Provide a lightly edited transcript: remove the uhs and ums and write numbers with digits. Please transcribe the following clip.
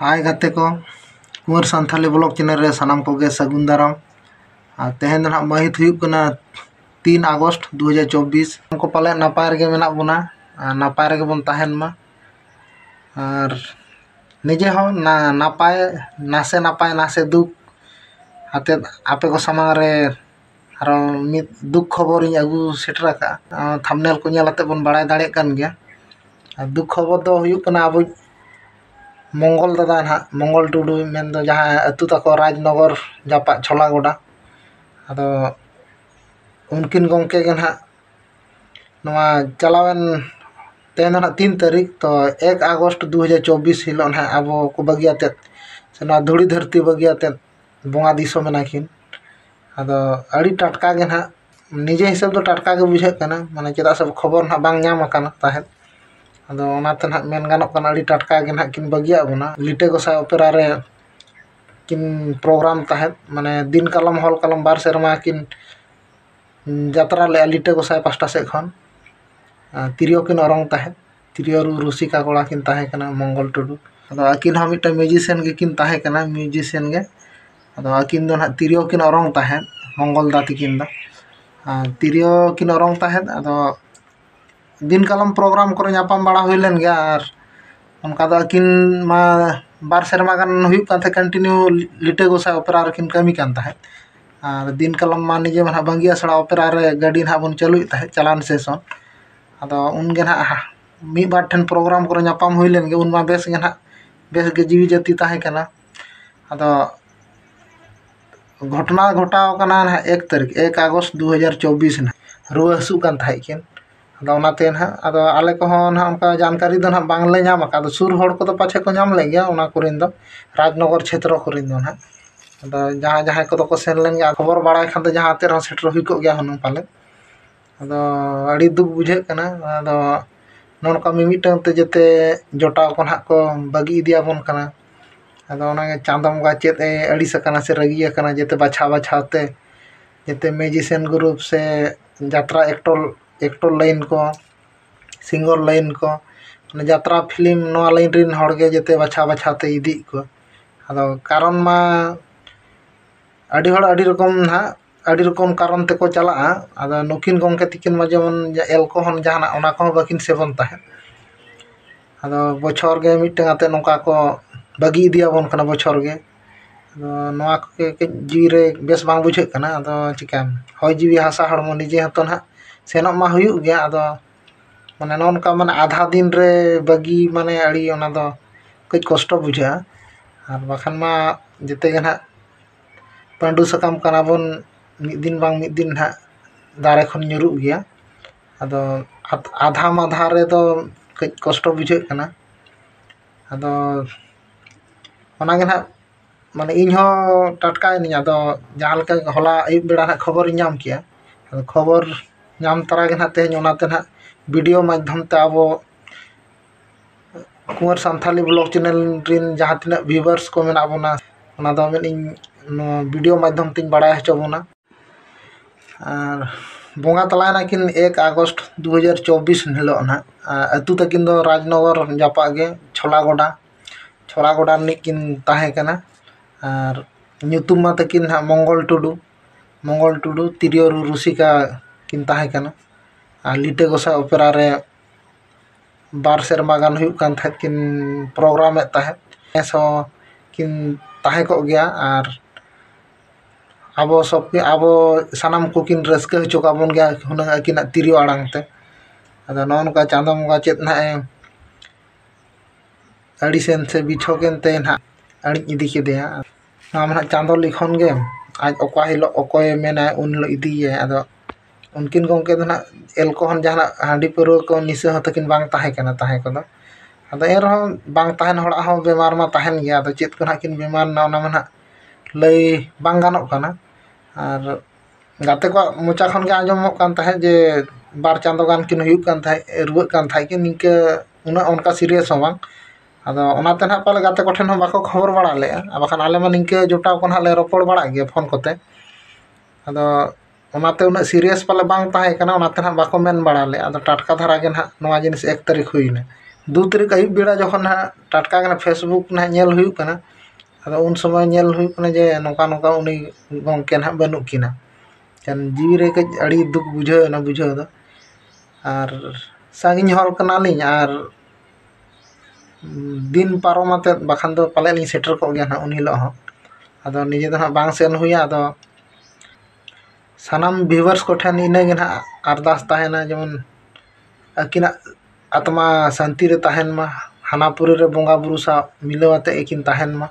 हाय गाते को कुंवर Santali blog channel रे सानाम कोगे सगुन दाराम तेहेन ना महित हुयुग कना 3 अगस्त 2024 हमको पाले नापाय रे मेना बोना नापाय रे बन ताहेन मा और निजे हो ना नापाय नासे दुख हाते आपे को सामांग रे आरो मिद दुख खबर इन अगु सेटरा का थंबनेल को नेलाते बन बाड़ाय दाड़े कान गया दुख खबर दो हुयुग कना अब मंगल दादा ना मंगल टुडू मेन दो जहां अतु तको राजनगर जापा छोला गोडा अदो उनकिन गोंके के ना नवा चलावन तेन ना 3 तारीख तो 1 अगस्त 2024 हिलो ना अब को बगियाते सेना धुड़ी धरती बगियाते बोंगा दिसो मेनाकिन अदो अड़ी टटका के ना निजे हिसाब दो टटका के बुझे कना माने चेदा सब खबर ना बांग न्याम काना ताहे अदो ओनाते ना मेन गानोक कना अड़ी टटका के ना किन बगिया बना लिटे गोसाय ओपेरा रे किन प्रोग्राम ताहे माने दिन कलम हॉल कलम बार सेरमा किन यात्रा ले लिटे गोसाय पास्टा से खन तिरियो किन अरंग ताहे तिरियो रुसिका कोड़ा किन ताहे कना मंगल टुडू अदो अकिन हा मिटा म्यूजिशियन के किन ताहे कना म्यूजिशियन के अदो अकिन दो ना तिरियो किन अरंग ताहे मंगल दाती किन दा तिरियो किन अरंग ताहे अदो दिन कलम प्रोग्राम करे नापाम बड़ा हुइलेन गया और उनका दो अकिन मा बार सेरमा गान हुयुग कान थे कंटिन्यू लिटे गोसाय ओपेरा रे किन कमी कान ताहे और दिन कलम मा निजे मा बंगिया सड़ा ओपेरा रे गाड़ी ना बन चालू ताहे चलान सेशन अदो उनगे ना मी बार ठन प्रोग्राम करे नापाम हुइलेन गे उन मा बेस गे ना बेस गे जीवी जाति ताहे कना अदो घटना घटाव कना 1 तारीख 1 अगस्त 2024 ना रुआ हसु कान ताहे किन अदो ओनाते ना अदो आले को ना उनका जानकारी दो ना बांगले नाम का सुर होड़ को तो पाछे को नाम ले गया उना कुरिन दो राजनगर क्षेत्र कुरिन दो ना अदो जहां जहां को तो को सेन लेन गया खबर बाड़ाय खान तो जहां तेर सेटर हुई को गया हनु पाले अदो अड़ी दुख बुझे कना अदो नोनका मिमिटन ते जते जोटाव को ना को बगी दिया बन कना अदो ओना चांदम गा चेत ए अड़ी सकना से रगिया कना जते बाछाते जते म्यूजिशियन ग्रुप से यात्रा एक्टर लाइन को सिंगर लाइन को यात्रा फिल्म नवा लाइन रिन हड़गे जते बाछाते इदी को अदो कारण मा अड़ी रकम कारण ते को चला अदो नुकिन गोंके तिकिन मा जेमन एल्कोहल जहाना ओना को बाकिन सेवन ताहे अदो बछर गे मिटे आते नोका को बगी दिया बन कना बछर गे अदो नवा के जी रे बेस बांग बुझे कना अदो चिका होय जीवी हासा हड़मो निजे हतो ना सेनोक मा हुयुग गया अदो माने नोनका माने आधा दिन रे बगी माने अड़ी ओना दो कई कष्ट बुझा और बखान मा जते गे ना पांडु सकाम कना बन मिद दिन ना दारे खन nyuruग गया अदो आधा रे दो कई कष्ट बुझे कना अदो ओना गे ना माने इन हो टटका नि अदो जहां लका होला आयुब बेड़ा ना खबर नाम किया अदो खबर नाम तरा गे ना तेहन ओनाते ना वीडियो माध्यम ते अब कुंवर सानथाली ब्लॉग चैनल रिन जहां तना व्यूअर्स को मेना बोना ओना दो मेन इन वीडियो माध्यम तिन बड़ा हचो बोना और बोंगा तलाना किन 1 अगस्त 2024 हिलो ना अतु तकिन दो राजनगर जापा गे छोला गोडा नि किन ताहे कना और ᱧᱩᱛᱩᱢ मा तकिन हा मंगल टुडू तिरियो रुसिका किन ताहे कना आ लिटे गोसा ओपेरा रे बार सेरमा गान हुयुग कान थाहे किन प्रोग्राम ए ताहे एसो किन ताहे को गया और आबो सानाम को किन रस्के हचो का बन गया हुना किन तिरियो आड़ांग ते अदो नोन का चांदम गा चेत ना अड़ी सेन से बिछो केन ते ना अड़ी इदी के दिया नाम ना चांदो लिखन गे आज ओका हिलो ओकोय मेना उन हिलो इदी है अदो उनकिन गोंके दो ना एल्कोहल जहां हांडी पुरो को निसे हो तकिन बांग ताहे कना ताहे को दो अदो ए रहो बांग ताहेन हड़ा हो बेमार मा ताहेन गया अदो चेत को ना किन बेमार ना ओना मा लई बांग गानोक कना और गाते को मोचा खन के आंजमोक कान ताहे जे बार चांदो गान किन हुयुग कान ताहे रुवाक कान ताहे कि निके उना उनका सीरियस हो बांग अदो ओनाते ना पाले गाते को ठेन हो बाको खबर बड़ा ले बखान आले मा निके जोटाव को ना ले रोपड़ बड़ा गया फोन कोते अदो ओनाते उना सीरियस पाले बांग ताहे कना ओनाते ना बाको मेन बड़ा ले अदो टटका धारा गे ना नवा जिनिस 1 तारीख हुइना 2 तारीख आयुब बेड़ा जखन ना टाटका कना फेसबुक ना नेल हुयुक कना आदो उन समय नेल हुयुक कना जे नोका नोका उनी गंके ना बनुक किना kan जीवी रे कज अड़ी दुख बुझाव ना बुझाव दो आर सागिन हॉल कना लिंग आर दिन पारोमाते बखान दो पाले लिंग सेटर को गया ना उन हिलो हो आदो निजे दो ना बांग सेन हुया आदो सानाम व्यूअर्स को ठन इना गे ना अरदास ताहेना जेमन अकिना आत्मा शांति रे ताहेन मा हानापुरी रे बोंगा बुरु सा मिलावते एकिन ताहेन मा